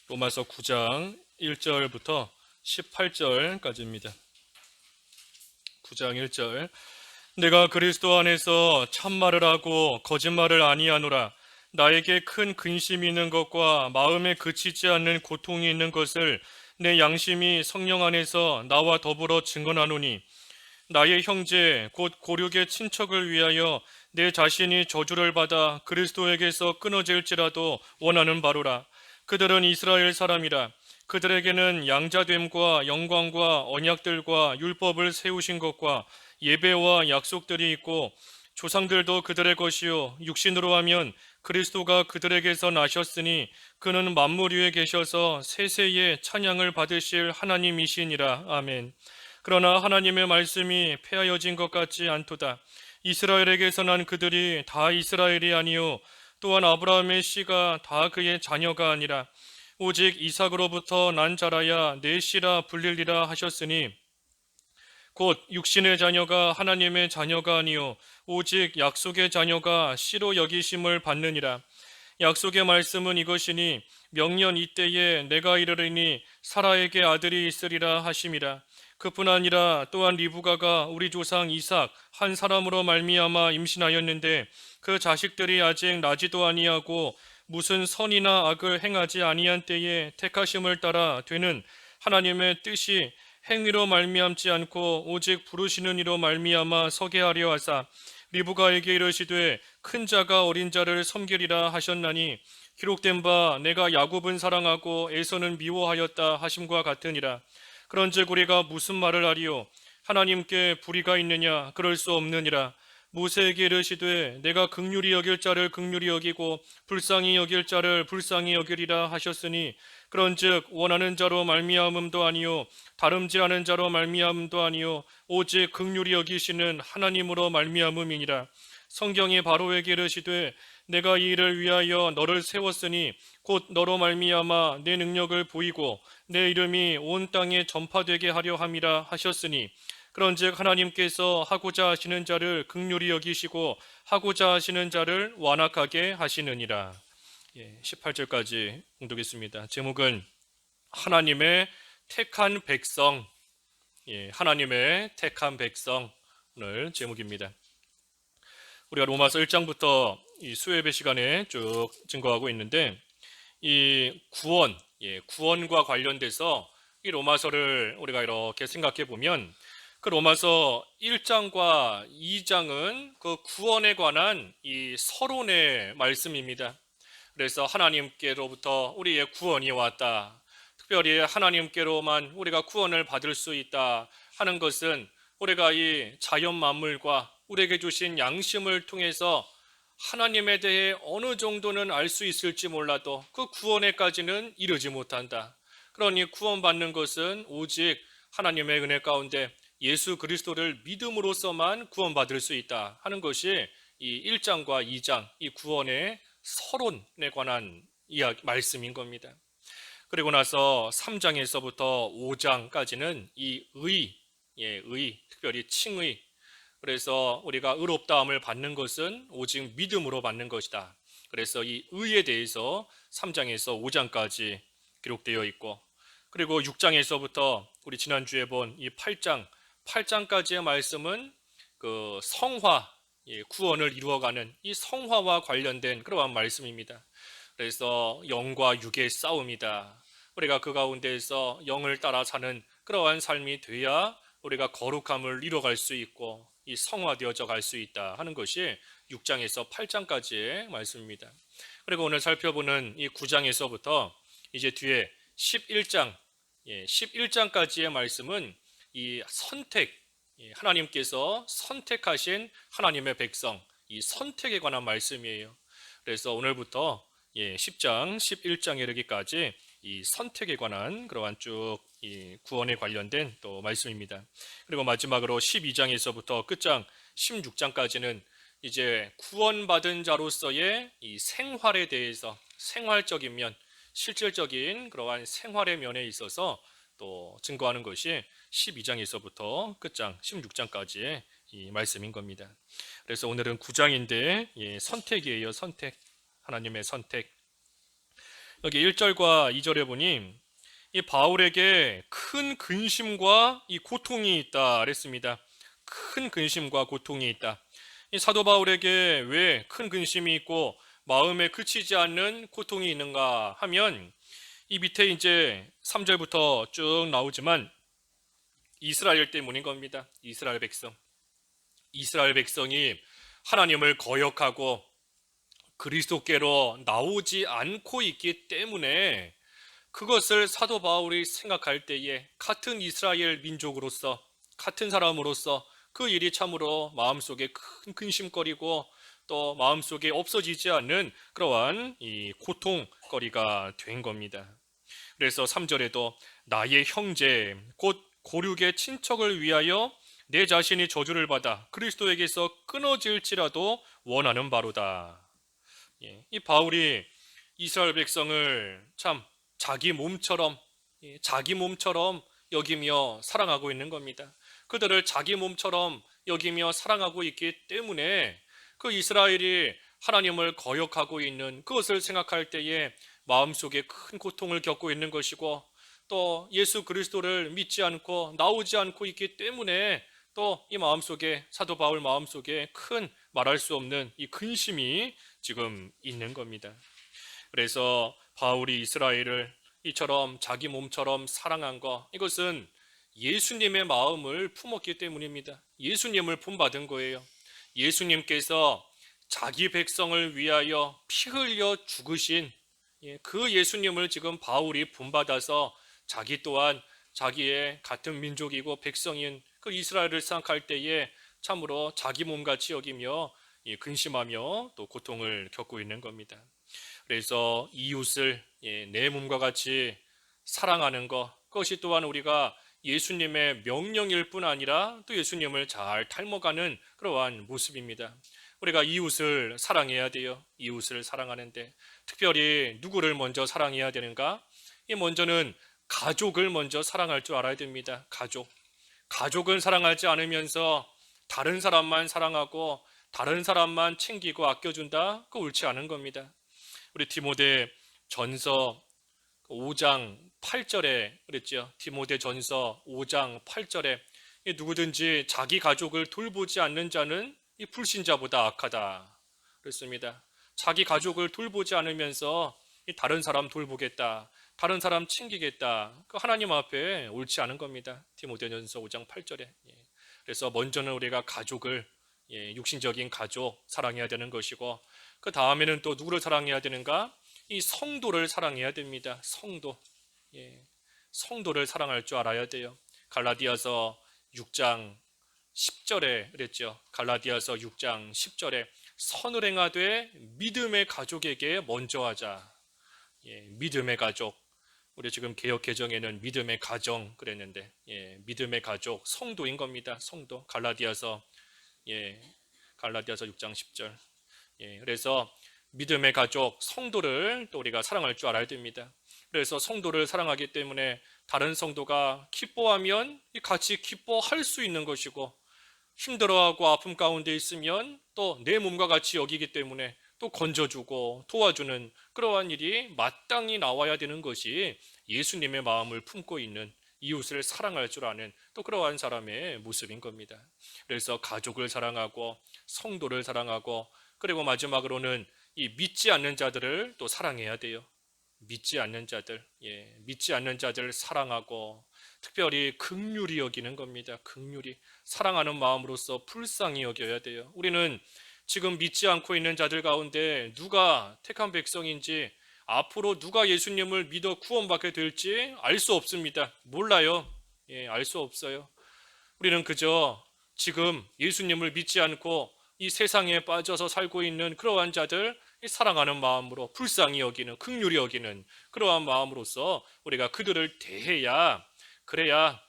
로마서 9장 1절부터 18절까지입니다. 9장 1절. 내가 그리스도 안에서 참말을 하고 거짓말을 아니하노라. 나에게 큰 근심이 있는 것과 마음에 그치지 않는 고통이 있는 것을 내 양심이 성령 안에서 나와 더불어 증언하노니, 나의 형제 곧 고륙의 친척을 위하여 내 자신이 저주를 받아 그리스도에게서 끊어질지라도 원하는 바로라. 그들은 이스라엘 사람이라. 그들에게는 양자됨과 영광과 언약들과 율법을 세우신 것과 예배와 약속들이 있고, 조상들도 그들의 것이요 육신으로 하면 그리스도가 그들에게서 나셨으니 그는 만물 위에 계셔서 세세의 찬양을 받으실 하나님이시니라. 아멘. 그러나 하나님의 말씀이 폐하여진 것 같지 않도다. 이스라엘에게서 난 그들이 다 이스라엘이 아니요 또한 아브라함의 씨가 다 그의 자녀가 아니라 오직 이삭으로부터 난 자라야 내 씨라 불릴리라 하셨으니, 곧 육신의 자녀가 하나님의 자녀가 아니요 오직 약속의 자녀가 씨로 여기심을 받느니라. 약속의 말씀은 이것이니, 명년 이때에 내가 이르리니 사라에게 아들이 있으리라 하심이라. 그뿐 아니라 또한 리브가가 우리 조상 이삭 한 사람으로 말미암아 임신하였는데, 그 자식들이 아직 나지도 아니하고 무슨 선이나 악을 행하지 아니한 때에 택하심을 따라 되는 하나님의 뜻이 행위로 말미암지 않고 오직 부르시는 이로 말미암아 서게 하려 하사, 리브가에게 이르시되 큰 자가 어린 자를 섬기리라 하셨나니, 기록된 바 내가 야곱은 사랑하고 에서는 미워하였다 하심과 같으니라. 그런즉 우리가 무슨 말을 하리요? 하나님께 불의가 있느냐? 그럴 수 없느니라. 모세에게 이르시되 내가 긍휼히 여길 자를 긍휼히 여기고 불쌍히 여길 자를 불쌍히 여기리라 하셨으니, 그런즉 원하는 자로 말미암음도 아니요 다름질하는 자로 말미암음도 아니요 오직 긍휼히 여기시는 하나님으로 말미암음이니라. 성경이 바로에게 이르시되 내가 이 일을 위하여 너를 세웠으니 곧 너로 말미암아 내 능력을 보이고 내 이름이 온 땅에 전파되게 하려 함이라 하셨으니, 그런즉 하나님께서 하고자 하시는 자를 긍휼히 여기시고 하고자 하시는 자를 완악하게 하시느니라. 18절까지 봉독했습니다. 제목은 하나님의 택한 백성. 하나님의 택한 백성, 오늘 제목입니다. 우리가 로마서 1장부터 이 수요예배 시간에 쭉 증거하고 있는데, 이 구원, 구원과 관련돼서 이 로마서를 우리가 이렇게 생각해 보면, 그 로마서 1장과 2장은 그 구원에 관한 이 서론의 말씀입니다. 그래서 하나님께로부터 우리의 구원이 왔다, 특별히 하나님께로만 우리가 구원을 받을 수 있다 하는 것은, 우리가 이 자연 만물과 우리에게 주신 양심을 통해서 하나님에 대해 어느 정도는 알 수 있을지 몰라도 그 구원에까지는 이르지 못한다. 그러니 구원받는 것은 오직 하나님의 은혜 가운데 예수 그리스도를 믿음으로써만 구원받을 수 있다 하는 것이 이 1장과 2장 이 구원의 서론에 관한 이야기 말씀인 겁니다. 그리고 나서 3장에서부터 5장까지는 이 의, 특별히 칭의, 그래서 우리가 의롭다함을 받는 것은 오직 믿음으로 받는 것이다. 그래서 이 의에 대해서 3장에서 5장까지 기록되어 있고, 그리고 6장에서부터 우리 지난주에 본 이 8장까지의 말씀은 그 성화, 구원을 이루어가는 이 성화와 관련된 그러한 말씀입니다. 그래서 영과 육의 싸움이다. 우리가 그 가운데에서 영을 따라 사는 그러한 삶이 돼야 우리가 거룩함을 이뤄갈 수 있고 이 성화되어져 갈 수 있다 하는 것이 6장에서 8장까지의 말씀입니다. 그리고 오늘 살펴보는 이 9장에서부터 이제 뒤에 11장, 11장까지의 말씀은 이 선택, 하나님께서 선택하신 하나님의 백성, 이 선택에 관한 말씀이에요. 그래서 오늘부터 10장, 11장에 이르기까지 이 선택에 관한 그러한 쭉 이 구원에 관련된 또 말씀입니다. 그리고 마지막으로 12장에서부터 끝장 16장까지는 이제 구원받은 자로서의 이 생활에 대해서, 생활적인 면, 실질적인 그러한 생활의 면에 있어서 또 증거하는 것이 12장에서부터 끝장 16장까지의 이 말씀인 겁니다. 그래서 오늘은 9장인데 선택이에요. 선택, 하나님의 선택. 여기 1절과 2절에 보니 이 바울에게 큰 근심과 이 고통이 있다 그랬습니다. 큰 근심과 고통이 있다. 이 사도 바울에게 왜 큰 근심이 있고 마음에 그치지 않는 고통이 있는가 하면 이 밑에 이제 3절부터 쭉 나오지만 이스라엘 때문인 겁니다. 이스라엘 백성. 이스라엘 백성이 하나님을 거역하고 그리스도께로 나오지 않고 있기 때문에 그것을 사도 바울이 생각할 때에 같은 이스라엘 민족으로서 같은 사람으로서 그 일이 참으로 마음속에 큰 근심거리고 또 마음속에 없어지지 않는 그러한 이 고통거리가 된 겁니다. 그래서 3절에도 나의 형제 곧 고륙의 친척을 위하여 내 자신이 저주를 받아 그리스도에게서 끊어질지라도 원하는 바로다. 이 바울이 이스라엘 백성을 참 자기 몸처럼 여기며 사랑하고 있는 겁니다. 그들을 자기 몸처럼 여기며 사랑하고 있기 때문에 그 이스라엘이 하나님을 거역하고 있는 그것을 생각할 때에 마음속에 큰 고통을 겪고 있는 것이고 또 예수 그리스도를 믿지 않고 나오지 않고 있기 때문에 또 이 마음속에 사도 바울 마음속에 큰 말할 수 없는 이 근심이 지금 있는 겁니다. 그래서 바울이 이스라엘을 이처럼 자기 몸처럼 사랑한 것 이것은 예수님의 마음을 품었기 때문입니다. 예수님을 품받은 거예요. 예수님께서 자기 백성을 위하여 피 흘려 죽으신 그 예수님을 지금 바울이 본받아서 자기 또한 자기의 같은 민족이고 백성인 그 이스라엘을 생각할 때에 참으로 자기 몸같이 여기며 근심하며 또 고통을 겪고 있는 겁니다. 그래서 이웃을 내 몸과 같이 사랑하는 것 그것이 또한 우리가 예수님의 명령일 뿐 아니라 또 예수님을 잘 닮아가는 그러한 모습입니다. 우리가 이웃을 사랑해야 돼요. 이웃을 사랑하는데 특별히 누구를 먼저 사랑해야 되는가? 먼저는 가족을 먼저 사랑할 줄 알아야 됩니다. 가족을 사랑하지 않으면서 다른 사람만 사랑하고 다른 사람만 챙기고 아껴준다? 그거 옳지 않은 겁니다. 우리 디모데 전서 5장 8절에 그랬죠. 디모데 전서 5장 8절에 누구든지 자기 가족을 돌보지 않는 자는 이 불신자보다 악하다 그랬습니다. 자기 가족을 돌보지 않으면서 다른 사람 돌보겠다, 다른 사람 챙기겠다, 그 하나님 앞에 옳지 않은 겁니다. 디모데전서 5장 8절에. 그래서 먼저는 우리가 가족을 육신적인 가족 사랑해야 되는 것이고 그 다음에는 또 누구를 사랑해야 되는가? 이 성도를 사랑해야 됩니다. 성도를 사랑할 줄 알아야 돼요. 갈라디아서 6장 10절에 그랬죠. 갈라디아서 6장 10절에 선을 행하되 믿음의 가족에게 먼저 하자. 믿음의 가족. 우리 지금 개역 개정에는 믿음의 가정 그랬는데 믿음의 가족 성도인 겁니다. 성도. 갈라디아서 6장 10절. 그래서 믿음의 가족 성도를 또 우리가 사랑할 줄 알아야 됩니다. 그래서 성도를 사랑하기 때문에 다른 성도가 기뻐하면 같이 기뻐할 수 있는 것이고 힘들어하고 아픔 가운데 있으면 또 내 몸과 같이 여기기 때문에 또 건져주고 도와주는 그러한 일이 마땅히 나와야 되는 것이 예수님의 마음을 품고 있는 이웃을 사랑할 줄 아는 또 그러한 사람의 모습인 겁니다. 그래서 가족을 사랑하고 성도를 사랑하고 그리고 마지막으로는 이 믿지 않는 자들을 또 사랑해야 돼요. 믿지 않는 자들 사랑하고 특별히 긍휼히 여기는 겁니다. 긍휼히 사랑하는 마음으로서 불쌍히 여겨야 돼요. 우리는 지금 믿지 않고 있는 자들 가운데 누가 택한 백성인지 앞으로 누가 예수님을 믿어 구원받게 될지 알 수 없습니다. 몰라요. 알 수 없어요. 우리는 그저 지금 예수님을 믿지 않고 이 세상에 빠져서 살고 있는 그러한 자들 사랑하는 마음으로 불쌍히 여기는 긍휼히 여기는 그러한 마음으로서 우리가 그들을 대해야 그래야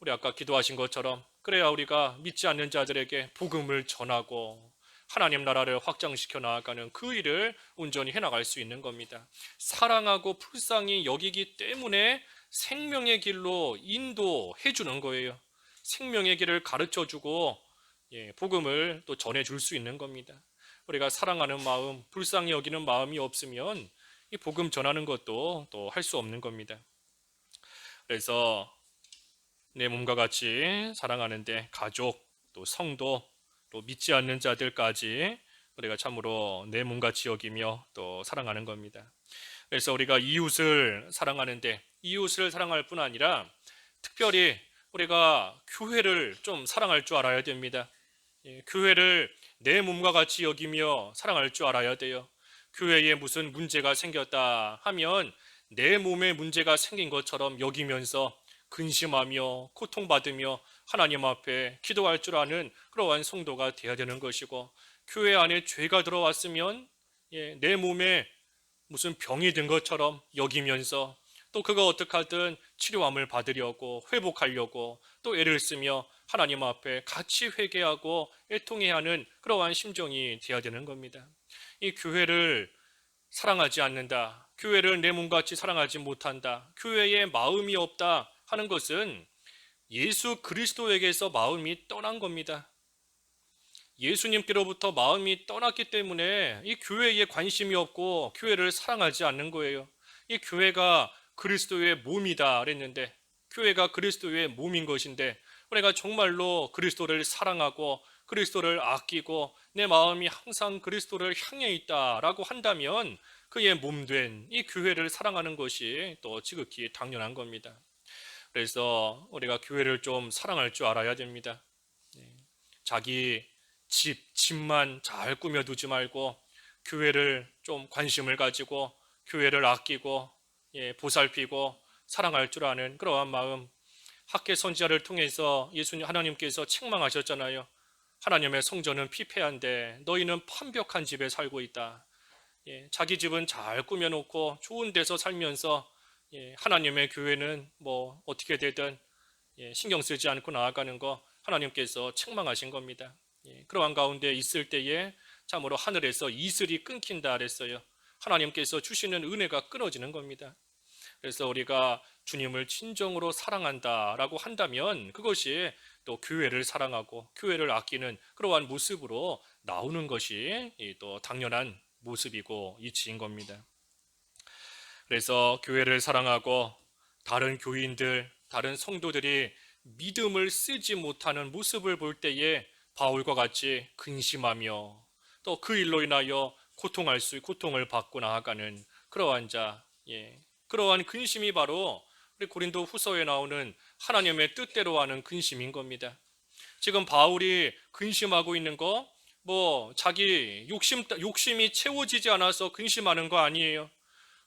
우리 아까 기도하신 것처럼 그래야 우리가 믿지 않는 자들에게 복음을 전하고 하나님 나라를 확장시켜 나아가는 그 일을 온전히 해나갈 수 있는 겁니다. 사랑하고 불쌍히 여기기 때문에 생명의 길로 인도해 주는 거예요. 생명의 길을 가르쳐 주고 복음을 또 전해 줄 수 있는 겁니다. 우리가 사랑하는 마음, 불쌍히 여기는 마음이 없으면 이 복음 전하는 것도 또 할 수 없는 겁니다. 그래서 내 몸과 같이 사랑하는데 가족, 또 성도, 또 믿지 않는 자들까지 우리가 참으로 내 몸같이 여기며 또 사랑하는 겁니다. 그래서 우리가 이웃을 사랑하는데 이웃을 사랑할 뿐 아니라 특별히 우리가 교회를 좀 사랑할 줄 알아야 됩니다. 교회를 내 몸과 같이 여기며 사랑할 줄 알아야 돼요. 교회에 무슨 문제가 생겼다 하면 내 몸에 문제가 생긴 것처럼 여기면서 근심하며 고통받으며 하나님 앞에 기도할 줄 아는 그러한 성도가 되어야 되는 것이고, 교회 안에 죄가 들어왔으면 내 몸에 무슨 병이 든 것처럼 여기면서 또 그거 어떻게 하든 치료함을 받으려고 회복하려고 또 애를 쓰며 하나님 앞에 같이 회개하고 애통해야 하는 그러한 심정이 되어야 되는 겁니다. 이 교회를 사랑하지 않는다, 교회를 내 몸같이 사랑하지 못한다, 교회에 마음이 없다 하는 것은 예수 그리스도에게서 마음이 떠난 겁니다. 예수님께로부터 마음이 떠났기 때문에 이 교회에 관심이 없고 교회를 사랑하지 않는 거예요. 이 교회가 그리스도의 몸이다 그랬는데, 교회가 그리스도의 몸인 것인데 우리가 정말로 그리스도를 사랑하고 그리스도를 아끼고 내 마음이 항상 그리스도를 향해 있다라고 한다면 그의 몸된 이 교회를 사랑하는 것이 또 지극히 당연한 겁니다. 그래서 우리가 교회를 좀 사랑할 줄 알아야 됩니다. 자기 집만 잘 꾸며두지 말고 교회를 좀 관심을 가지고 교회를 아끼고 보살피고 사랑할 줄 아는 그러한 마음. 학계 선지자를 통해서 예수님 하나님께서 책망하셨잖아요. 하나님의 성전은 피폐한데 너희는 판벽한 집에 살고 있다. 자기 집은 잘 꾸며놓고 좋은 데서 살면서 하나님의 교회는 뭐 어떻게 되든 신경 쓰지 않고 나아가는 거 하나님께서 책망하신 겁니다. 그러한 가운데 있을 때에 참으로 하늘에서 이슬이 끊긴다 그랬어요. 하나님께서 주시는 은혜가 끊어지는 겁니다. 그래서 우리가 주님을 진정으로 사랑한다라고 한다면 그것이 또 교회를 사랑하고 교회를 아끼는 그러한 모습으로 나오는 것이 또 당연한 모습이고 이치인 겁니다. 그래서 교회를 사랑하고 다른 교인들, 다른 성도들이 믿음을 쓰지 못하는 모습을 볼 때에 바울과 같이 근심하며 또 그 일로 인하여 고통을 받고 나아가는 그러한 자, 그러한 근심이 바로 우리 고린도 후서에 나오는 하나님의 뜻대로 하는 근심인 겁니다. 지금 바울이 근심하고 있는 거 자기 욕심이 채워지지 않아서 근심하는 거 아니에요.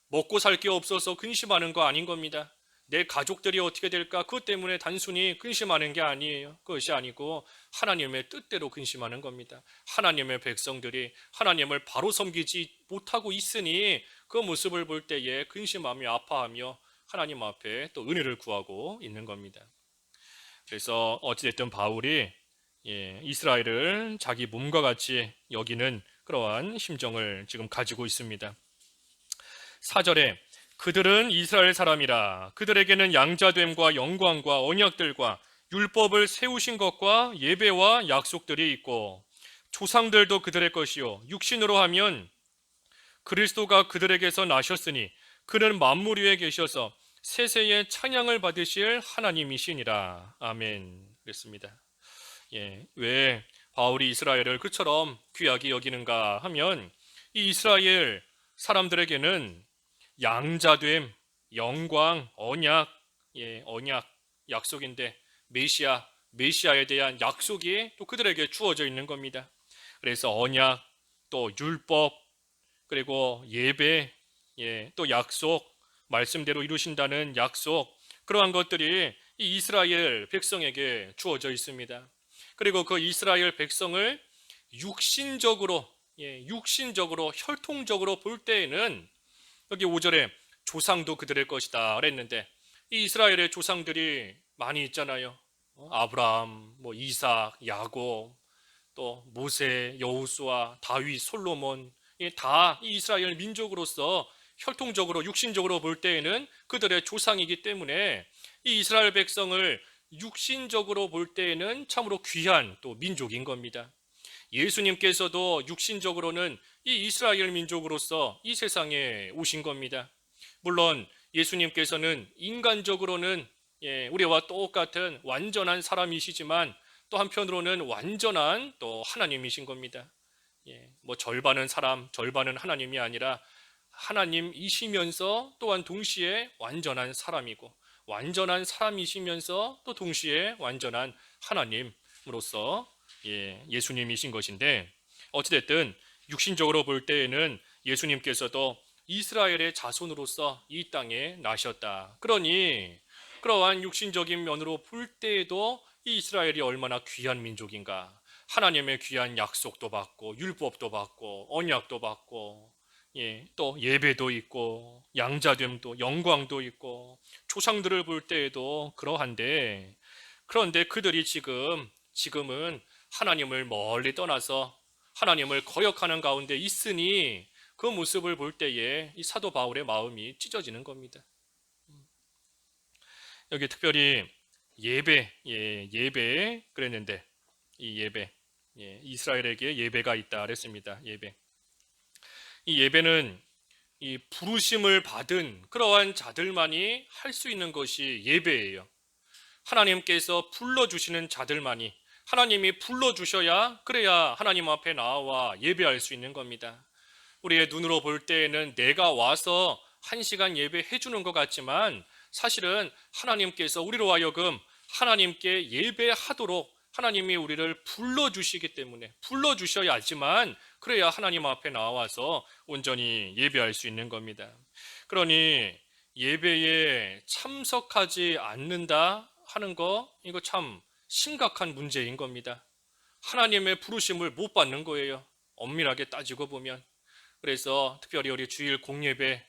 먹고 살 게 없어서 근심하는 거 아닌 겁니다. 내 가족들이 어떻게 될까? 그것 때문에 단순히 근심하는 게 아니에요. 그것이 아니고 하나님의 뜻대로 근심하는 겁니다. 하나님의 백성들이 하나님을 바로 섬기지 못하고 있으니 그 모습을 볼 때에 근심하며 아파하며 하나님 앞에 또 은혜를 구하고 있는 겁니다. 그래서 어찌됐든 바울이 이스라엘을 자기 몸과 같이 여기는 그러한 심정을 지금 가지고 있습니다. 4절에 그들은 이스라엘 사람이라 그들에게는 양자됨과 영광과 언약들과 율법을 세우신 것과 예배와 약속들이 있고 조상들도 그들의 것이요 육신으로 하면 그리스도가 그들에게서 나셨으니 그는 만물 위에 계셔서 세세의 찬양을 받으실 하나님이시니라. 아멘. 그랬습니다. 왜 바울이 이스라엘을 그처럼 귀하게 여기는가 하면 이 이스라엘 사람들에게는 양자됨, 영광, 언약, 언약, 약속인데 메시아에 대한 약속이 또 그들에게 주어져 있는 겁니다. 그래서 언약, 또 율법, 그리고 예배, 또 약속, 말씀대로 이루신다는 약속, 그러한 것들이 이 이스라엘 백성에게 주어져 있습니다. 그리고 그 이스라엘 백성을 육신적으로 혈통적으로 볼 때에는 여기 5절에 조상도 그들의 것이다 그랬는데 이 이스라엘의 조상들이 많이 있잖아요. 아브라함, 이삭, 야곱, 또 모세, 여호수아, 다윗, 솔로몬, 다 이 이스라엘 민족으로서 혈통적으로 육신적으로 볼 때에는 그들의 조상이기 때문에 이 이스라엘 백성을 육신적으로 볼 때에는 참으로 귀한 또 민족인 겁니다. 예수님께서도 육신적으로는 이 이스라엘 민족으로서 이 세상에 오신 겁니다. 물론 예수님께서는 인간적으로는 우리와 똑같은 완전한 사람이시지만 또 한편으로는 완전한 또 하나님이신 겁니다. 뭐 절반은 사람, 절반은 하나님이 아니라 하나님이시면서 또한 동시에 완전한 사람이고 완전한 사람이시면서 또 동시에 완전한 하나님으로서 예수님이신 것인데 어찌됐든 육신적으로 볼 때에는 예수님께서도 이스라엘의 자손으로서 이 땅에 나셨다. 그러니 그러한 육신적인 면으로 볼 때에도 이 이스라엘이 얼마나 귀한 민족인가. 하나님의 귀한 약속도 받고 율법도 받고 언약도 받고 또 예배도 있고 양자됨도 영광도 있고 조상들을 볼 때에도 그러한데 그런데 그들이 지금은 하나님을 멀리 떠나서 하나님을 거역하는 가운데 있으니 그 모습을 볼 때에 이 사도 바울의 마음이 찢어지는 겁니다. 여기 특별히 예배 그랬는데 이 예배 이스라엘에게 예배가 있다 그랬습니다. 이 예배는 이 부르심을 받은 그러한 자들만이 할 수 있는 것이 예배예요. 하나님께서 불러주시는 자들만이 하나님이 불러주셔야 그래야 하나님 앞에 나와 예배할 수 있는 겁니다. 우리의 눈으로 볼 때에는 내가 와서 1시간 예배해 주는 것 같지만 사실은 하나님께서 우리로 하여금 하나님께 예배하도록 하나님이 우리를 불러주시기 때문에 불러주셔야지만 그래야 하나님 앞에 나와서 온전히 예배할 수 있는 겁니다. 그러니 예배에 참석하지 않는다 하는 거 이거 참 심각한 문제인 겁니다. 하나님의 부르심을 못 받는 거예요. 엄밀하게 따지고 보면. 그래서 특별히 우리 주일 공예배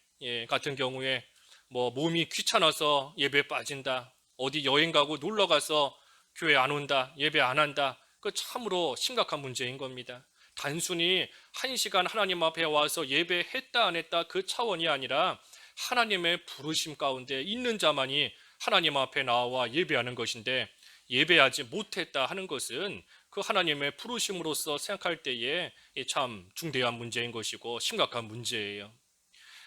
같은 경우에 뭐 몸이 귀찮아서 예배 빠진다, 어디 여행 가고 놀러 가서 교회 안 온다, 예배 안 한다, 그 참으로 심각한 문제인 겁니다. 단순히 1시간 하나님 앞에 와서 예배했다 안 했다 그 차원이 아니라 하나님의 부르심 가운데 있는 자만이 하나님 앞에 나와 예배하는 것인데 예배하지 못했다 하는 것은 그 하나님의 부르심으로서 생각할 때에 참 중대한 문제인 것이고 심각한 문제예요.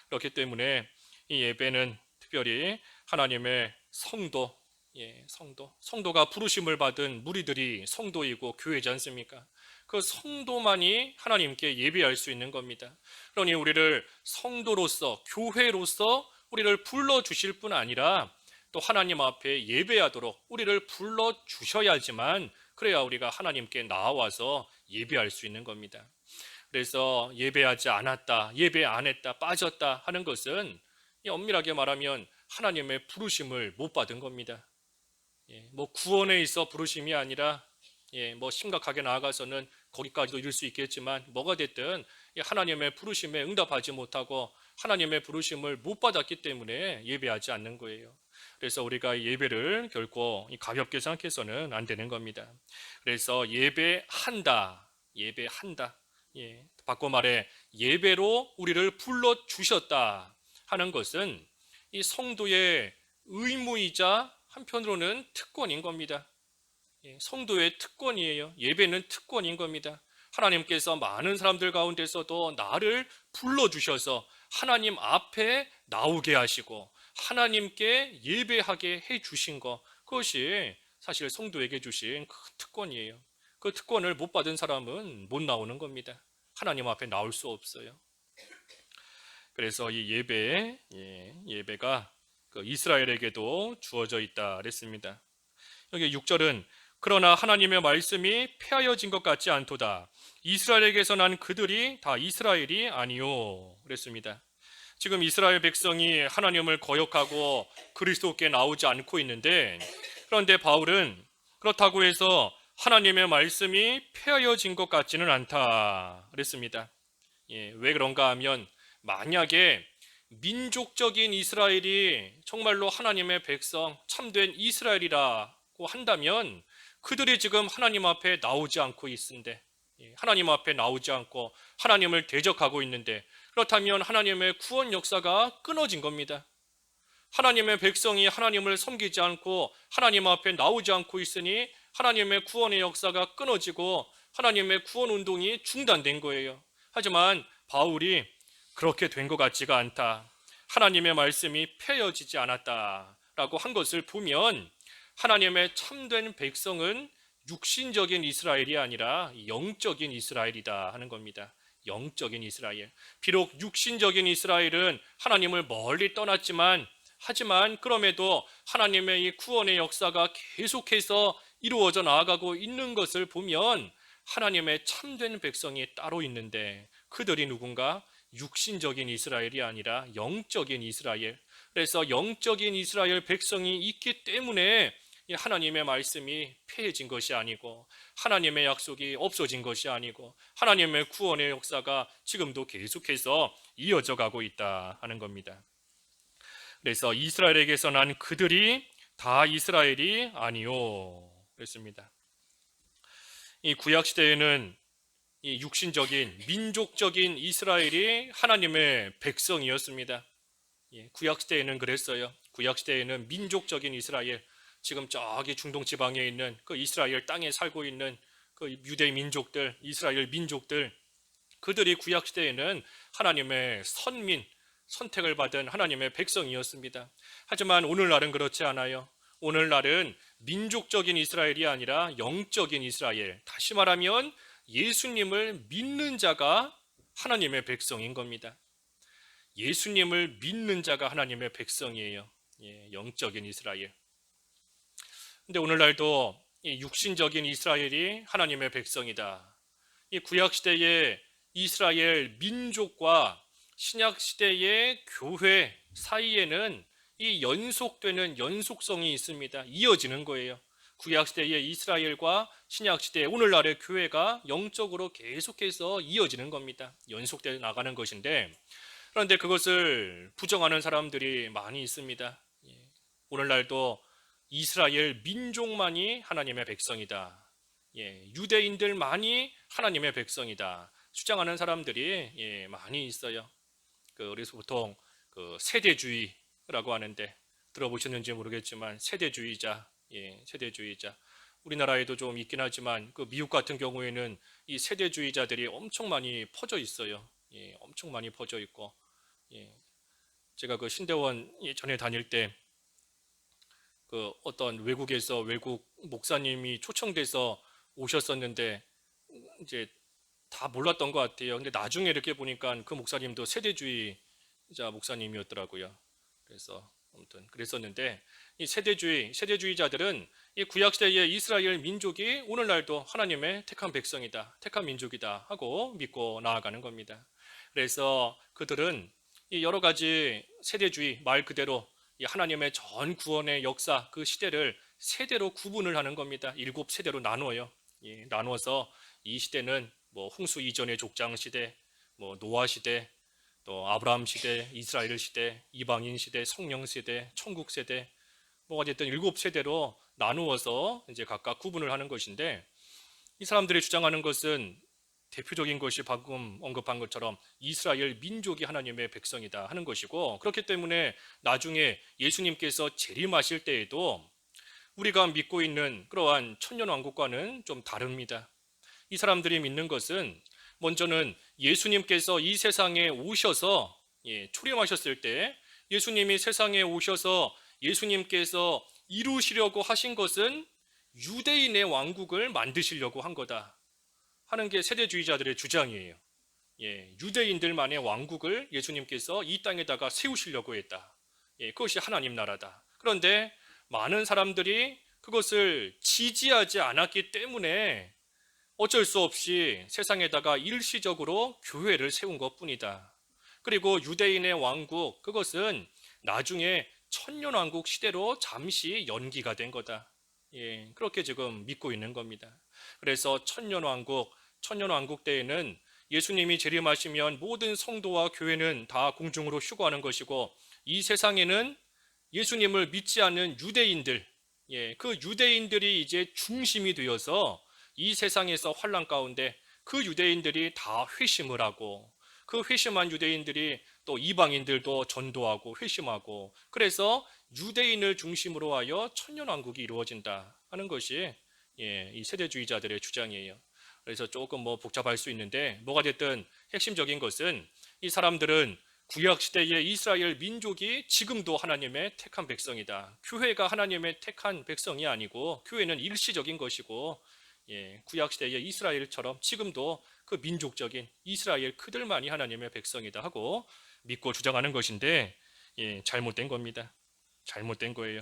그렇기 때문에 이 예배는 특별히 하나님의 성도가 부르심을 받은 무리들이 성도이고 교회지 않습니까? 그 성도만이 하나님께 예배할 수 있는 겁니다. 그러니 우리를 성도로서 교회로서 우리를 불러주실 뿐 아니라 또 하나님 앞에 예배하도록 우리를 불러주셔야지만 그래야 우리가 하나님께 나와서 예배할 수 있는 겁니다. 그래서 예배하지 않았다, 예배 안 했다, 빠졌다 하는 것은 엄밀하게 말하면 하나님의 부르심을 못 받은 겁니다. 뭐 구원에 있어 부르심이 아니라 뭐 심각하게 나아가서는 거기까지도 이룰 수 있겠지만 뭐가 됐든 하나님의 부르심에 응답하지 못하고 하나님의 부르심을 못 받았기 때문에 예배하지 않는 거예요. 그래서 우리가 예배를 결코 가볍게 생각해서는 안 되는 겁니다. 그래서 예배한다. 바꿔 말해 예배로 우리를 불러 주셨다 하는 것은 이 성도의 의무이자 한편으로는 특권인 겁니다. 성도의 특권이에요. 예배는 특권인 겁니다. 하나님께서 많은 사람들 가운데서도 나를 불러주셔서 하나님 앞에 나오게 하시고 하나님께 예배하게 해주신 것, 그것이 사실 성도에게 주신 큰 특권이에요. 그 특권을 못 받은 사람은 못 나오는 겁니다. 하나님 앞에 나올 수 없어요. 그래서 이 예배가 그 이스라엘에게도 주어져 있다 그랬습니다. 여기 6절은 그러나 하나님의 말씀이 폐하여진 것 같지 않도다. 이스라엘에게서 난 그들이 다 이스라엘이 아니요 그랬습니다. 지금 이스라엘 백성이 하나님을 거역하고 그리스도께 나오지 않고 있는데 그런데 바울은 그렇다고 해서 하나님의 말씀이 폐하여진 것 같지는 않다 그랬습니다. 왜 그런가 하면 만약에 민족적인 이스라엘이 정말로 하나님의 백성 참된 이스라엘이라고 한다면 그들이 지금 하나님 앞에 나오지 않고 있는데 하나님 앞에 나오지 않고 하나님을 대적하고 있는데 그렇다면 하나님의 구원 역사가 끊어진 겁니다. 하나님의 백성이 하나님을 섬기지 않고 하나님 앞에 나오지 않고 있으니 하나님의 구원의 역사가 끊어지고 하나님의 구원 운동이 중단된 거예요. 하지만 바울이 그렇게 된 것 같지가 않다. 하나님의 말씀이 폐허지지 않았다라고 한 것을 보면 하나님의 참된 백성은 육신적인 이스라엘이 아니라 영적인 이스라엘이다 하는 겁니다. 영적인 이스라엘. 비록 육신적인 이스라엘은 하나님을 멀리 떠났지만 하지만 그럼에도 하나님의 이 구원의 역사가 계속해서 이루어져 나아가고 있는 것을 보면 하나님의 참된 백성이 따로 있는데 그들이 누군가 육신적인 이스라엘이 아니라 영적인 이스라엘. 그래서 영적인 이스라엘 백성이 있기 때문에 하나님의 말씀이 폐해진 것이 아니고 하나님의 약속이 없어진 것이 아니고 하나님의 구원의 역사가 지금도 계속해서 이어져 가고 있다 하는 겁니다. 그래서 이스라엘에게서 난 그들이 다 이스라엘이 아니요 그랬습니다. 이 구약 시대에는 이 육신적인 민족적인 이스라엘이 하나님의 백성이었습니다. 구약 시대에는 그랬어요. 구약 시대에는 민족적인 이스라엘, 지금 저기 중동 지방에 있는 그 이스라엘 땅에 살고 있는 그 유대 민족들, 이스라엘 민족들, 그들이 구약 시대에는 하나님의 선민, 선택을 받은 하나님의 백성이었습니다. 하지만 오늘날은 그렇지 않아요. 오늘날은 민족적인 이스라엘이 아니라 영적인 이스라엘, 다시 말하면 예수님을 믿는 자가 하나님의 백성인 겁니다. 예수님을 믿는 자가 하나님의 백성이에요. 영적인 이스라엘. 근데 오늘날도 이 육신적인 이스라엘이 하나님의 백성이다. 이 구약 시대의 이스라엘 민족과 신약 시대의 교회 사이에는 이 연속되는 연속성이 있습니다. 이어지는 거예요. 구약 시대의 이스라엘과 신약 시대의 오늘날의 교회가 영적으로 계속해서 이어지는 겁니다. 연속되어 나가는 것인데, 그런데 그것을 부정하는 사람들이 많이 있습니다. 오늘날도 이스라엘 민족만이 하나님의 백성이다. 유대인들만이 하나님의 백성이다. 주장하는 사람들이 많이 있어요. 그래서 보통 세대주의라고 하는데 들어보셨는지 모르겠지만 세대주의자. 우리나라에도 좀 있긴 하지만 그 미국 같은 경우에는 이 세대주의자들이 엄청 많이 퍼져 있어요. 엄청 많이 퍼져 있고, 제가 그 신대원 전에 다닐 때 그 어떤 외국 목사님이 초청돼서 오셨었는데 이제 다 몰랐던 것 같아요. 근데 나중에 이렇게 보니까 그 목사님도 세대주의자 목사님이었더라고요. 그래서 아무튼 그랬었는데 이 세대주의자들은 이 구약 시대의 이스라엘 민족이 오늘날도 하나님의 택한 백성이다, 택한 민족이다 하고 믿고 나아가는 겁니다. 그래서 그들은 이 여러 가지 세대주의 말 그대로 이 하나님의 전 구원의 역사 그 시대를 세대로 구분을 하는 겁니다. 7세대로 나누어요. 나누어서 이 시대는 뭐 홍수 이전의 족장 시대, 뭐 노아 시대, 또 아브라함 시대, 이스라엘 시대, 이방인 시대, 성령 세대, 천국 세대, 뭐 어쨌든 7세대로 나누어서 이제 각각 구분을 하는 것인데, 이 사람들이 주장하는 것은 대표적인 것이 방금 언급한 것처럼 이스라엘 민족이 하나님의 백성이다 하는 것이고, 그렇기 때문에 나중에 예수님께서 재림하실 때에도 우리가 믿고 있는 그러한 천년왕국과는 좀 다릅니다. 이 사람들이 믿는 것은 먼저는 예수님께서 이 세상에 오셔서 초림하셨을 때 예수님이 세상에 오셔서 예수님께서 이루시려고 하신 것은 유대인의 왕국을 만드시려고 한 거다 하는 게 세대주의자들의 주장이에요. 유대인들만의 왕국을 예수님께서 이 땅에다가 세우시려고 했다. 그것이 하나님 나라다. 그런데 많은 사람들이 그것을 지지하지 않았기 때문에 어쩔 수 없이 세상에다가 일시적으로 교회를 세운 것뿐이다. 그리고 유대인의 왕국, 그것은 나중에 천년왕국 시대로 잠시 연기가 된 거다. 그렇게 지금 믿고 있는 겁니다. 그래서 천년왕국 때에는 예수님이 재림하시면 모든 성도와 교회는 다 공중으로 휴거하는 것이고, 이 세상에는 예수님을 믿지 않는 유대인들, 그 유대인들이 이제 중심이 되어서 이 세상에서 환난 가운데 그 유대인들이 다 회심을 하고, 그 회심한 유대인들이 또 이방인들도 전도하고 회심하고, 그래서 유대인을 중심으로 하여 천년왕국이 이루어진다 하는 것이 이 세대주의자들의 주장이에요. 그래서 조금 복잡할 수 있는데 뭐가 됐든 핵심적인 것은 이 사람들은 구약 시대의 이스라엘 민족이 지금도 하나님의 택한 백성이다. 교회가 하나님의 택한 백성이 아니고 교회는 일시적인 것이고 구약 시대의 이스라엘처럼 지금도 그 민족적인 이스라엘 그들만이 하나님의 백성이다 하고 믿고 주장하는 것인데 잘못된 겁니다. 잘못된 거예요.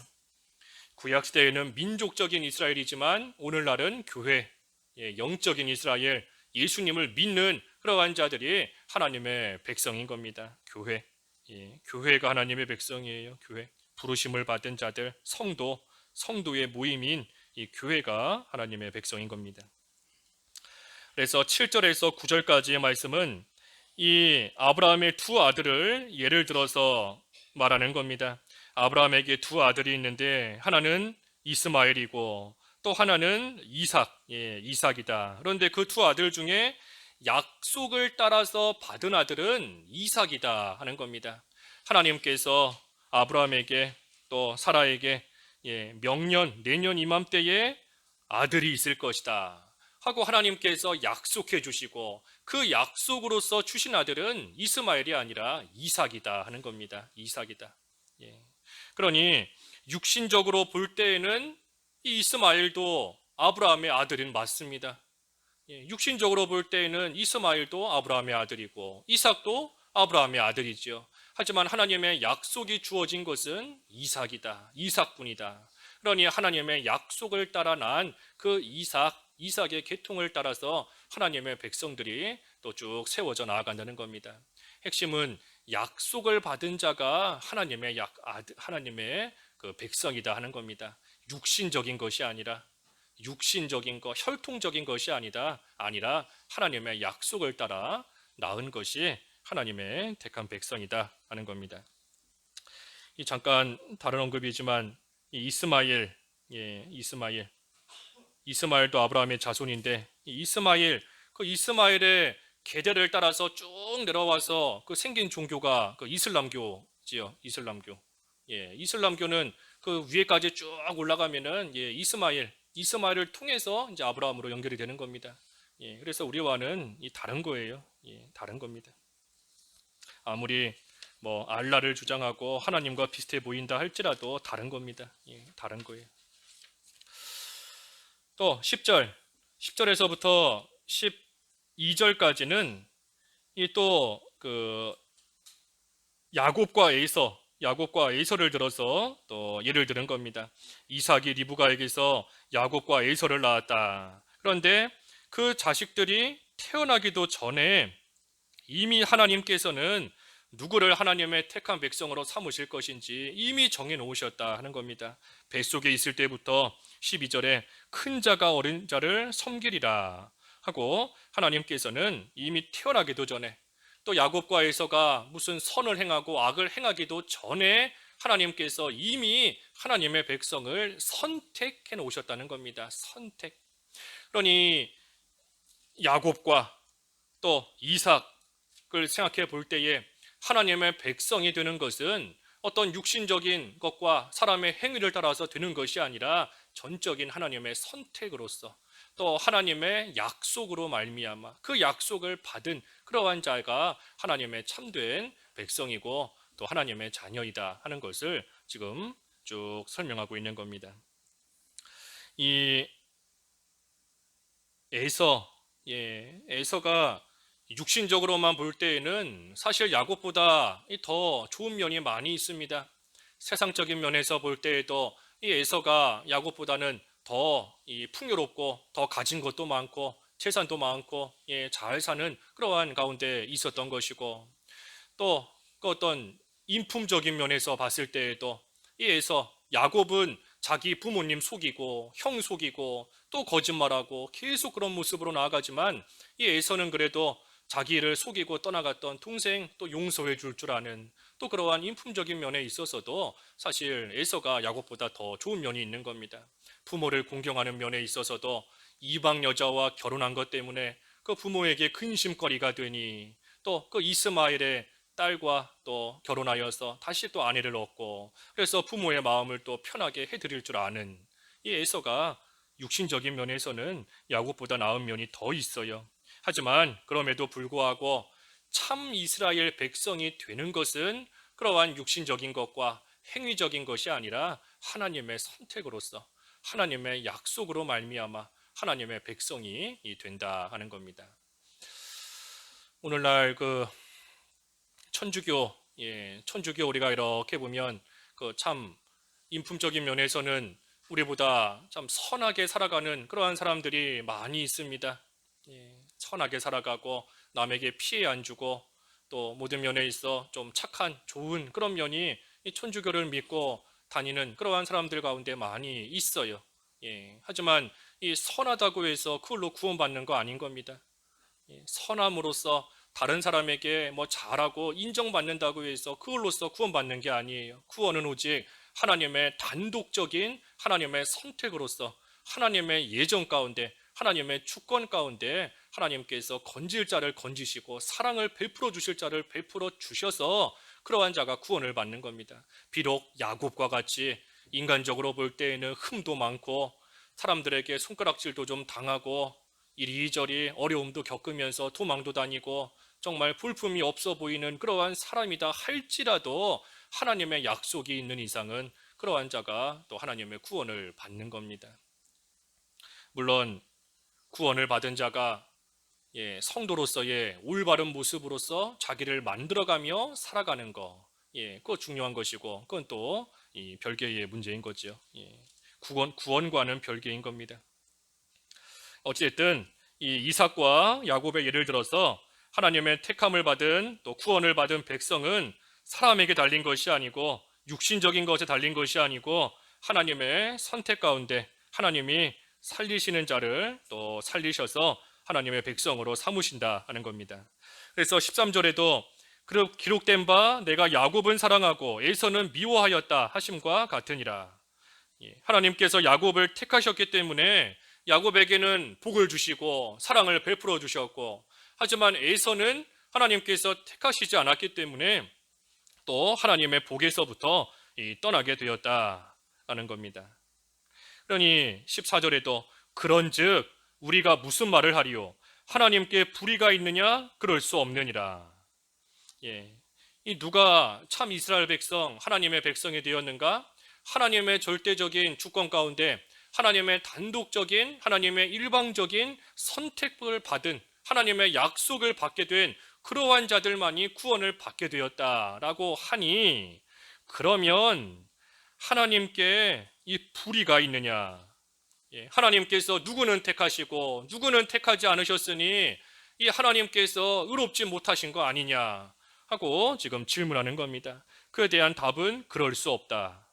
구약 시대에는 민족적인 이스라엘이지만 오늘날은 교회, 영적인 이스라엘, 예수님을 믿는 그러한 자들이 하나님의 백성인 겁니다. 교회, 교회가 하나님의 백성이에요. 교회, 부르심을 받은 자들, 성도의 모임인 이 교회가 하나님의 백성인 겁니다. 그래서 7절에서 9절까지의 말씀은 이 아브라함의 두 아들을 예를 들어서 말하는 겁니다. 아브라함에게 두 아들이 있는데 하나는 이스마엘이고 또 하나는 이삭이다. 그런데 그 두 아들 중에 약속을 따라서 받은 아들은 이삭이다 하는 겁니다. 하나님께서 아브라함에게 또 사라에게 내년 이맘때에 아들이 있을 것이다 하고 하나님께서 약속해 주시고 그 약속으로서 주신 아들은 이스마엘이 아니라 이삭이다 하는 겁니다. 이삭이다. 그러니 육신적으로 볼 때에는 이 이스마엘도 아브라함의 아들은 맞습니다. 육신적으로 볼 때에는 이스마엘도 아브라함의 아들이고 이삭도 아브라함의 아들이죠. 하지만 하나님의 약속이 주어진 것은 이삭이다. 이삭뿐이다. 그러니 하나님의 약속을 따라 난 그 이삭의 계통을 따라서 하나님의 백성들이 또 쭉 세워져 나아간다는 겁니다. 핵심은 약속을 받은 자가 하나님의 그 백성이다 하는 겁니다. 육신적인 것이 아니라 육신적인 것, 혈통적인 것이 아니라 하나님의 약속을 따라 낳은 것이 하나님의 택한 백성이다 하는 겁니다. 잠깐 다른 언급이지만 이스마엘도 아브라함의 자손인데 그 이스마엘의 계대를 따라서 쭉 내려와서 그 생긴 종교가 그 이슬람교지요. 이슬람교는 그 위에까지 쭉 올라가면은 이스마엘을 통해서 이제 아브라함으로 연결이 되는 겁니다. 그래서 우리와는 다른 거예요. 다른 겁니다. 아무리 알라를 주장하고 하나님과 비슷해 보인다 할지라도 다른 겁니다. 다른 거예요. 또 10절에서부터 12절까지는 또 그 야곱과 에서를 들어서 또 예를 들은 겁니다. 이삭이 리브가에게서 야곱과 에서를 낳았다. 그런데 그 자식들이 태어나기도 전에 이미 하나님께서는 누구를 하나님의 택한 백성으로 삼으실 것인지 이미 정해 놓으셨다 하는 겁니다. 뱃속에 있을 때부터 12절에 큰 자가 어린 자를 섬기리라 하고 하나님께서는 이미 태어나기도 전에 또 야곱과 에서가 무슨 선을 행하고 악을 행하기도 전에 하나님께서 이미 하나님의 백성을 선택해 놓으셨다는 겁니다. 선택. 그러니 야곱과 또 이삭을 생각해 볼 때에 하나님의 백성이 되는 것은 어떤 육신적인 것과 사람의 행위를 따라서 되는 것이 아니라 전적인 하나님의 선택으로서 또 하나님의 약속으로 말미암아 그 약속을 받은 그러한 자가 하나님의 참된 백성이고 또 하나님의 자녀이다 하는 것을 지금 쭉 설명하고 있는 겁니다. 이 에서가 육신적으로만 볼 때에는 사실 야곱보다 더 좋은 면이 많이 있습니다. 세상적인 면에서 볼 때에도 이 에서가 야곱보다는 더 풍요롭고 더 가진 것도 많고 재산도 많고 잘 사는 그러한 가운데 있었던 것이고 또 그 어떤 인품적인 면에서 봤을 때에도 이 에서 야곱은 자기 부모님 속이고 형 속이고 또 거짓말하고 계속 그런 모습으로 나아가지만 이 에서는 그래도 자기를 속이고 떠나갔던 동생 또 용서해 줄 줄 아는 또 그러한 인품적인 면에 있어서도 사실 에서가 야곱보다 더 좋은 면이 있는 겁니다. 부모를 공경하는 면에 있어서도 이방 여자와 결혼한 것 때문에 그 부모에게 근심거리가 되니 또 그 이스마엘의 딸과 또 결혼하여서 다시 또 아내를 얻고 그래서 부모의 마음을 또 편하게 해드릴 줄 아는 이 에서가 육신적인 면에서는 야곱보다 나은 면이 더 있어요. 하지만 그럼에도 불구하고 참 이스라엘 백성이 되는 것은 그러한 육신적인 것과 행위적인 것이 아니라 하나님의 선택으로서 하나님의 약속으로 말미암아 하나님의 백성이 된다 하는 겁니다. 오늘날 천주교, 천주교 우리가 이렇게 보면 참 인품적인 면에서는 우리보다 참 선하게 살아가는 그러한 사람들이 많이 있습니다. 선하게 살아가고 남에게 피해 안 주고 또 모든 면에 있어 좀 착한 좋은 그런 면이 이 천주교를 믿고 다니는 그러한 사람들 가운데 많이 있어요. 하지만 이 선하다고 해서 그걸로 구원받는 거 아닌 겁니다. 선함으로써 다른 사람에게 뭐 잘하고 인정받는다고 해서 그걸로써 구원받는 게 아니에요. 구원은 오직 하나님의 단독적인 하나님의 선택으로서 하나님의 예정 가운데 하나님의 주권 가운데 하나님께서 건질 자를 건지시고 사랑을 베풀어 주실 자를 베풀어 주셔서 그러한 자가 구원을 받는 겁니다. 비록 야곱과 같이 인간적으로 볼 때에는 흠도 많고 사람들에게 손가락질도 좀 당하고 이리저리 어려움도 겪으면서 도망도 다니고 정말 볼품이 없어 보이는 그러한 사람이다 할지라도 하나님의 약속이 있는 이상은 그러한 자가 또 하나님의 구원을 받는 겁니다. 물론 구원을 받은 자가 성도로서의 올바른 모습으로서 자기를 만들어가며 살아가는 거, 그거 중요한 것이고 그건 또 별개의 문제인 거죠. 구원과는 별개인 겁니다. 어쨌든 이 이삭과 야곱의 예를 들어서 하나님의 택함을 받은 또 구원을 받은 백성은 사람에게 달린 것이 아니고 육신적인 것에 달린 것이 아니고 하나님의 선택 가운데 하나님이 살리시는 자를 또 살리셔서 하나님의 백성으로 삼으신다 하는 겁니다. 그래서 13절에도 기록된 바 내가 야곱은 사랑하고 에서는 미워하였다 하심과 같으니라. 하나님께서 야곱을 택하셨기 때문에 야곱에게는 복을 주시고 사랑을 베풀어 주셨고, 하지만 에서는 하나님께서 택하시지 않았기 때문에 또 하나님의 복에서부터 떠나게 되었다라는 겁니다. 그러니 14절에도 그런즉 우리가 무슨 말을 하리요? 하나님께 불의가 있느냐? 그럴 수 없느니라. 이 누가 참 이스라엘 백성, 하나님의 백성이 되었는가? 하나님의 절대적인 주권 가운데 하나님의 단독적인, 하나님의 일방적인 선택을 받은 하나님의 약속을 받게 된 그러한 자들만이 구원을 받게 되었다라고 하니, 그러면 하나님께 이 불의가 있느냐? 하나님께서 누구는 택하시고 누구는 택하지 않으셨으니 이 하나님께서 의롭지 못하신 거 아니냐 하고 지금 질문하는 겁니다. 그에 대한 답은 그럴 수 없다.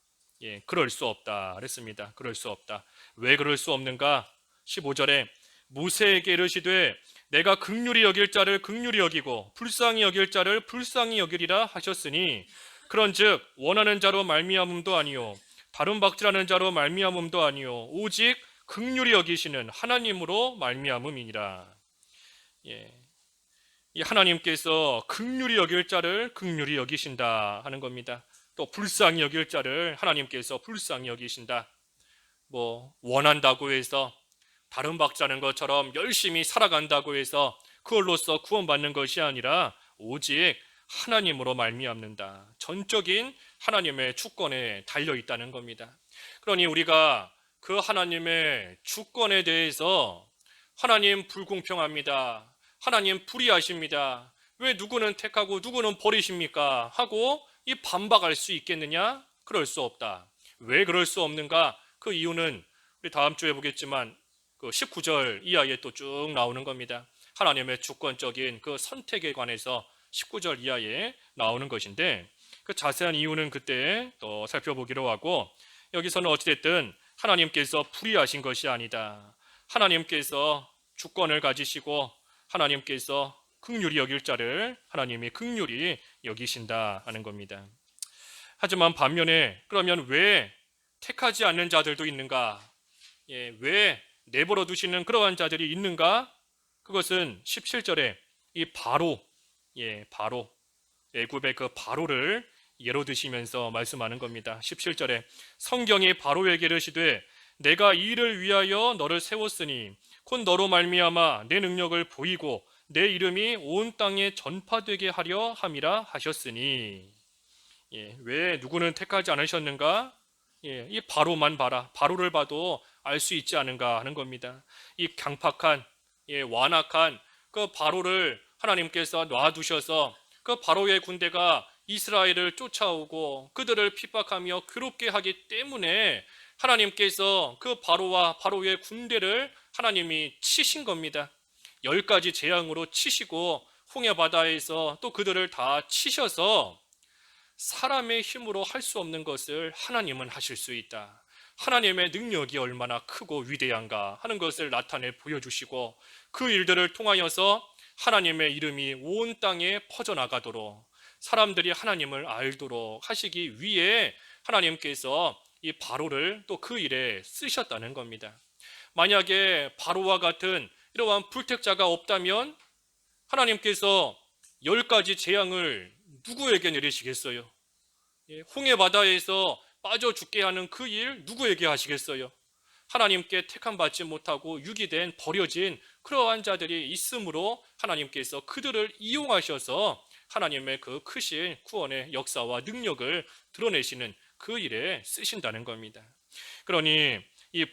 그럴 수 없다 그랬습니다. 그럴 수 없다. 왜 그럴 수 없는가? 15절에 모세에게 이르시되 내가 긍휼히 여길 자를 긍휼히 여기고 불쌍히 여길 자를 불쌍히 여기리라 하셨으니 그런즉 원하는 자로 말미암음도 아니요 다른 박질하는 자로 말미암음도 아니요 오직 긍휼히 여기시는 하나님으로 말미암음이니라. 이 하나님께서 긍휼히 여길 자를 긍휼히 여기신다 하는 겁니다. 또 불쌍히 여길 자를 하나님께서 불쌍히 여기신다. 원한다고 해서 다른 박자는 것처럼 열심히 살아간다고 해서 그걸로써 구원받는 것이 아니라 오직 하나님으로 말미암는다. 전적인 하나님의 주권에 달려 있다는 겁니다. 그러니 우리가 그 하나님의 주권에 대해서 하나님 불공평합니다. 하나님 불의하십니다. 왜 누구는 택하고 누구는 버리십니까? 하고 이 반박할 수 있겠느냐? 그럴 수 없다. 왜 그럴 수 없는가? 그 이유는 우리 다음 주에 보겠지만 그 19절 이하에 또 쭉 나오는 겁니다. 하나님의 주권적인 그 선택에 관해서 19절 이하에 나오는 것인데 그 자세한 이유는 그때 또 살펴보기로 하고, 여기서는 어찌됐든 하나님께서 불의하신 것이 아니다. 하나님께서 주권을 가지시고 하나님께서 긍휼히 여길 자를 하나님이 긍휼히 여기신다 하는 겁니다. 하지만 반면에 그러면 왜 택하지 않는 자들도 있는가? 왜 내버려 두시는 그러한 자들이 있는가? 그것은 17절에 이 바로, 바로 애굽의 그 바로를 예로 드시면서 말씀하는 겁니다. 17절에 성경이 바로에게 이르시되 내가 이 일을 위하여 너를 세웠으니 곧 너로 말미암아 내 능력을 보이고 내 이름이 온 땅에 전파되게 하려 함이라 하셨으니. 왜 누구는 택하지 않으셨는가? 이 바로만 봐라. 바로를 봐도 알 수 있지 않은가 하는 겁니다. 이 강팍한, 완악한 그 바로를 하나님께서 놔두셔서 그 바로의 군대가 이스라엘을 쫓아오고 그들을 핍박하며 괴롭게 하기 때문에 하나님께서 그 바로와 바로의 군대를 하나님이 치신 겁니다. 10가지 재앙으로 치시고 홍해 바다에서 또 그들을 다 치셔서 사람의 힘으로 할 수 없는 것을 하나님은 하실 수 있다. 하나님의 능력이 얼마나 크고 위대한가 하는 것을 나타내 보여주시고 그 일들을 통하여서 하나님의 이름이 온 땅에 퍼져나가도록 사람들이 하나님을 알도록 하시기 위해 하나님께서 이 바로를 또 그 일에 쓰셨다는 겁니다. 만약에 바로와 같은 이러한 불택자가 없다면 하나님께서 10가지 재앙을 누구에게 내리시겠어요? 홍해 바다에서 빠져 죽게 하는 그 일 누구에게 하시겠어요? 하나님께 택함받지 못하고 유기된 버려진 그러한 자들이 있으므로 하나님께서 그들을 이용하셔서 하나님의 그 크신 구원의 역사와 능력을 드러내시는 그 일에 쓰신다는 겁니다. 그러니 이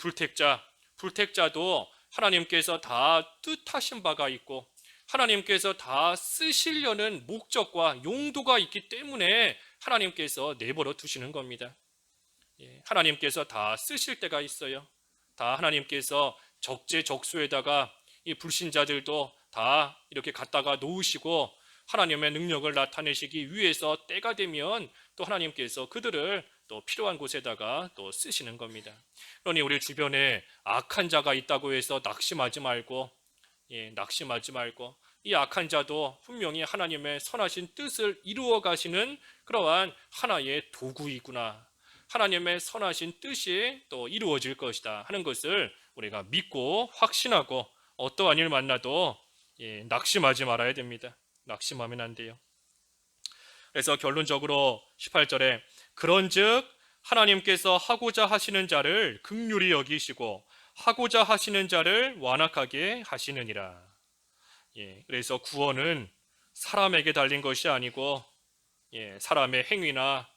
불택자도 하나님께서 다 뜻하신 바가 있고 하나님께서 다 쓰시려는 목적과 용도가 있기 때문에 하나님께서 내버려 두시는 겁니다. 하나님께서 다 쓰실 때가 있어요. 다 하나님께서 적재적소에다가 이 불신자들도 다 이렇게 갖다가 놓으시고 하나님의 능력을 나타내시기 위해서 때가 되면 또 하나님께서 그들을 또 필요한 곳에다가 또 쓰시는 겁니다. 그러니 우리 주변에 악한 자가 있다고 해서 낙심하지 말고 이 악한 자도 분명히 하나님의 선하신 뜻을 이루어 가시는 그러한 하나의 도구이구나. 하나님의 선하신 뜻이 또 이루어질 것이다 하는 것을 우리가 믿고 확신하고 어떠한 일 만나도 낙심하지 말아야 됩니다. 낙심하면 안 돼요. 그래서 결론적으로 18절에 그런즉 하나님께서 하고자 하시는 자를 긍휼히 여기시고 하고자 하시는 자를 완악하게 하시느니라. 그래서 구원은 사람에게 달린 것이 아니고 사람의 행위나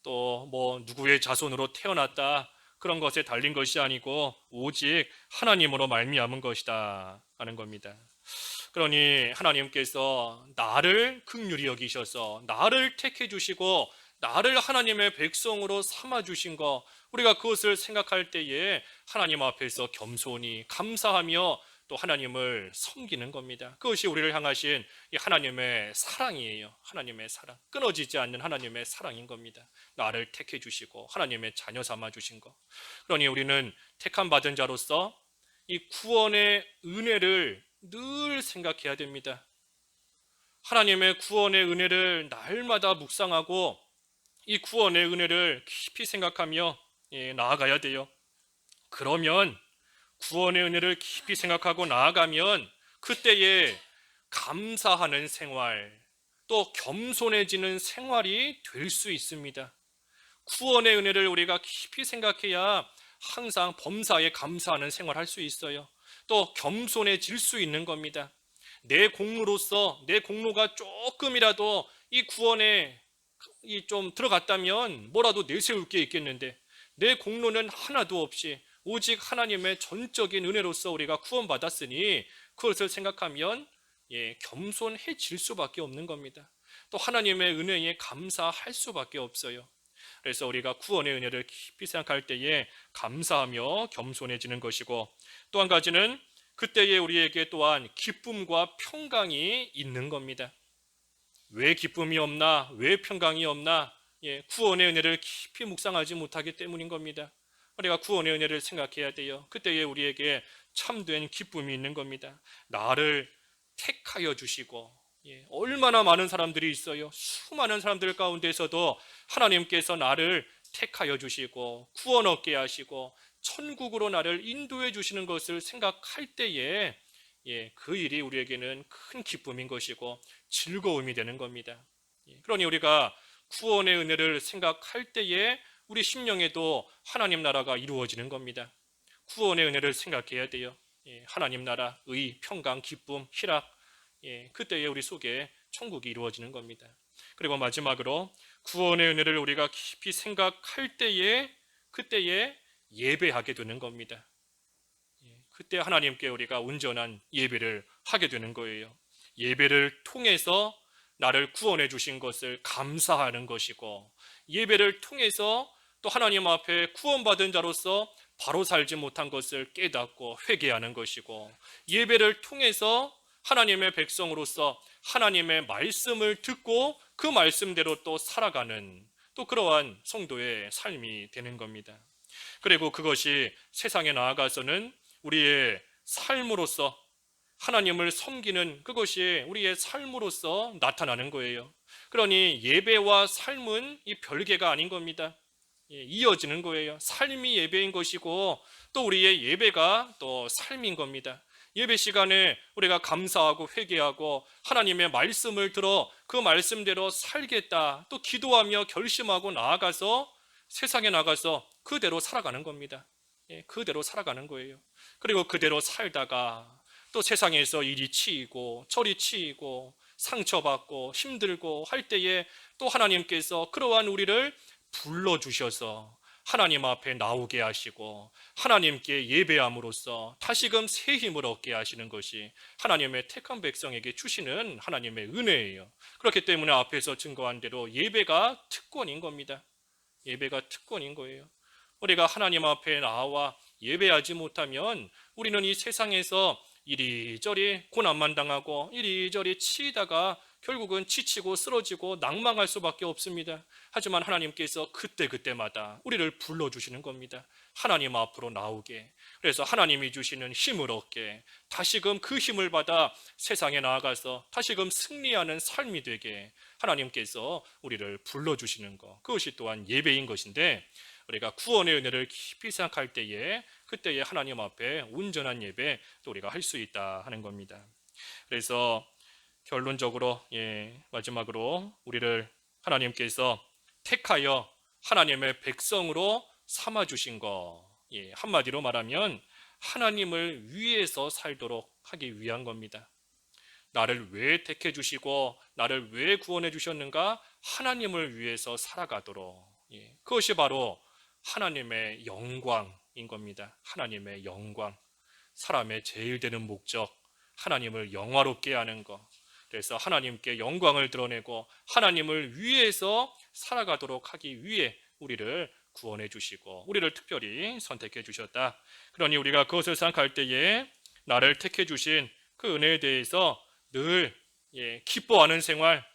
또 뭐 누구의 자손으로 태어났다 그런 것에 달린 것이 아니고 오직 하나님으로 말미암은 것이다 하는 겁니다. 그러니 하나님께서 나를 긍휼히 여기셔서 나를 택해 주시고 나를 하나님의 백성으로 삼아 주신 것, 우리가 그것을 생각할 때에 하나님 앞에서 겸손히 감사하며 또 하나님을 섬기는 겁니다. 그것이 우리를 향하신 이 하나님의 사랑이에요. 하나님의 사랑, 끊어지지 않는 하나님의 사랑인 겁니다. 나를 택해 주시고 하나님의 자녀 삼아 주신 것. 그러니 우리는 택함 받은 자로서 이 구원의 은혜를 늘 생각해야 됩니다. 하나님의 구원의 은혜를 날마다 묵상하고 이 구원의 은혜를 깊이 생각하며 나아가야 돼요. 그러면 구원의 은혜를 깊이 생각하고 나아가면 그때에 감사하는 생활, 또 겸손해지는 생활이 될 수 있습니다. 구원의 은혜를 우리가 깊이 생각해야 항상 범사에 감사하는 생활을 할 수 있어요. 또 겸손해질 수 있는 겁니다. 내 공로로서 내 공로가 조금이라도 이 구원에 좀 들어갔다면 뭐라도 내세울 게 있겠는데 내 공로는 하나도 없이 오직 하나님의 전적인 은혜로서 우리가 구원받았으니 그것을 생각하면 겸손해질 수밖에 없는 겁니다. 또 하나님의 은혜에 감사할 수밖에 없어요. 그래서 우리가 구원의 은혜를 깊이 생각할 때에 감사하며 겸손해지는 것이고 또 한 가지는 그때에 우리에게 또한 기쁨과 평강이 있는 겁니다. 왜 기쁨이 없나? 왜 평강이 없나? 구원의 은혜를 깊이 묵상하지 못하기 때문인 겁니다. 우리가 구원의 은혜를 생각해야 돼요. 그때에 우리에게 참된 기쁨이 있는 겁니다. 나를 택하여 주시고 얼마나 많은 사람들이 있어요. 수많은 사람들 가운데서도 하나님께서 나를 택하여 주시고 구원 얻게 하시고 천국으로 나를 인도해 주시는 것을 생각할 때에 그 일이 우리에게는 큰 기쁨인 것이고 즐거움이 되는 겁니다. 그러니 우리가 구원의 은혜를 생각할 때에 우리 심령에도 하나님 나라가 이루어지는 겁니다. 구원의 은혜를 생각해야 돼요. 하나님 나라, 의, 평강, 기쁨, 희락, 그때에 우리 속에 천국이 이루어지는 겁니다. 그리고 마지막으로 구원의 은혜를 우리가 깊이 생각할 때에 그때에 예배하게 되는 겁니다. 그때 하나님께 우리가 온전한 예배를 하게 되는 거예요. 예배를 통해서 나를 구원해 주신 것을 감사하는 것이고, 예배를 통해서 또 하나님 앞에 구원받은 자로서 바로 살지 못한 것을 깨닫고 회개하는 것이고, 예배를 통해서 하나님의 백성으로서 하나님의 말씀을 듣고 그 말씀대로 또 살아가는 또 그러한 성도의 삶이 되는 겁니다. 그리고 그것이 세상에 나아가서는 우리의 삶으로서 하나님을 섬기는 그것이 우리의 삶으로서 나타나는 거예요. 그러니 예배와 삶은 이 별개가 아닌 겁니다. 이어지는 거예요. 삶이 예배인 것이고 또 우리의 예배가 또 삶인 겁니다. 예배 시간에 우리가 감사하고 회개하고 하나님의 말씀을 들어 그 말씀대로 살겠다 또 기도하며 결심하고 나아가서 세상에 나가서 그대로 살아가는 겁니다. 그대로 살아가는 거예요. 그리고 그대로 살다가 또 세상에서 이리 치이고 저리 치이고 상처받고 힘들고 할 때에 또 하나님께서 그러한 우리를 불러주셔서 하나님 앞에 나오게 하시고 하나님께 예배함으로써 다시금 새 힘을 얻게 하시는 것이 하나님의 택한 백성에게 주시는 하나님의 은혜예요. 그렇기 때문에 앞에서 증거한 대로 예배가 특권인 겁니다. 예배가 특권인 거예요. 우리가 하나님 앞에 나와 예배하지 못하면 우리는 이 세상에서 이리저리 고난만 당하고 이리저리 치이다가 결국은 지치고 쓰러지고 낭망할 수밖에 없습니다. 하지만 하나님께서 그때그때마다 우리를 불러주시는 겁니다. 하나님 앞으로 나오게, 그래서 하나님이 주시는 힘을 얻게, 다시금 그 힘을 받아 세상에 나아가서 다시금 승리하는 삶이 되게 하나님께서 우리를 불러주시는 것, 그것이 또한 예배인 것인데, 우리가 구원의 은혜를 깊이 생각할 때에 그때에 하나님 앞에 온전한 예배 또 우리가 할 수 있다 하는 겁니다. 그래서 결론적으로 마지막으로 우리를 하나님께서 택하여 하나님의 백성으로 삼아 주신 것, 한마디로 말하면 하나님을 위해서 살도록 하기 위한 겁니다. 나를 왜 택해 주시고 나를 왜 구원해 주셨는가? 하나님을 위해서 살아가도록. 그것이 바로 하나님의 영광인 겁니다. 하나님의 영광, 사람의 제일 되는 목적, 하나님을 영화롭게 하는 것. 그래서 하나님께 영광을 드러내고 하나님을 위해서 살아가도록 하기 위해 우리를 구원해 주시고 우리를 특별히 선택해 주셨다. 그러니 우리가 그것을 생각할 때에 나를 택해 주신 그 은혜에 대해서 늘 기뻐하는 생활,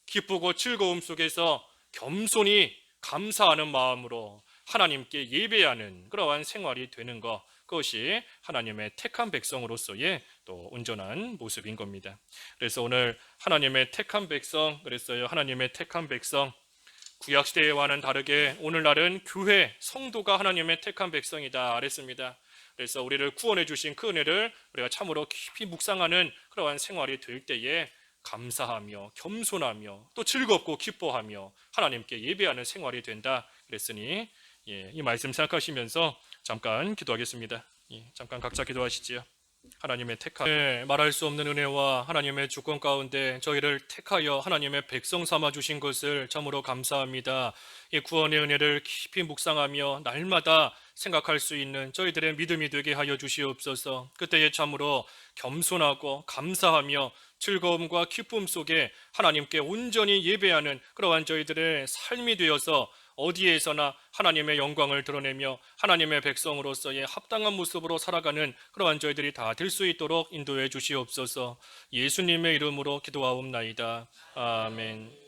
기쁘고 즐거움 속에서 겸손히 감사하는 마음으로 하나님께 예배하는 그러한 생활이 되는 것, 그것이 하나님의 택한 백성으로서의 또 온전한 모습인 겁니다. 그래서 오늘 하나님의 택한 백성 그랬어요. 하나님의 택한 백성, 구약시대와는 다르게 오늘날은 교회, 성도가 하나님의 택한 백성이다 그랬습니다. 그래서 우리를 구원해 주신 그 은혜를 우리가 참으로 깊이 묵상하는 그러한 생활이 될 때에 감사하며 겸손하며 또 즐겁고 기뻐하며 하나님께 예배하는 생활이 된다 그랬으니 이 말씀 생각하시면서 잠깐 기도하겠습니다. 잠깐 각자 기도하시지요. 하나님의 택하 말할 수 없는 은혜와 하나님의 주권 가운데 저희를 택하여 하나님의 백성 삼아 주신 것을 참으로 감사합니다. 이 구원의 은혜를 깊이 묵상하며 날마다 생각할 수 있는 저희들의 믿음이 되게 하여 주시옵소서. 그때에 참으로 겸손하고 감사하며 즐거움과 기쁨 속에 하나님께 온전히 예배하는 그러한 저희들의 삶이 되어서 어디에서나 하나님의 영광을 드러내며 하나님의 백성으로서의 합당한 모습으로 살아가는 그러한 저희들이 다 될 수 있도록 인도해 주시옵소서. 예수님의 이름으로 기도하옵나이다. 아멘.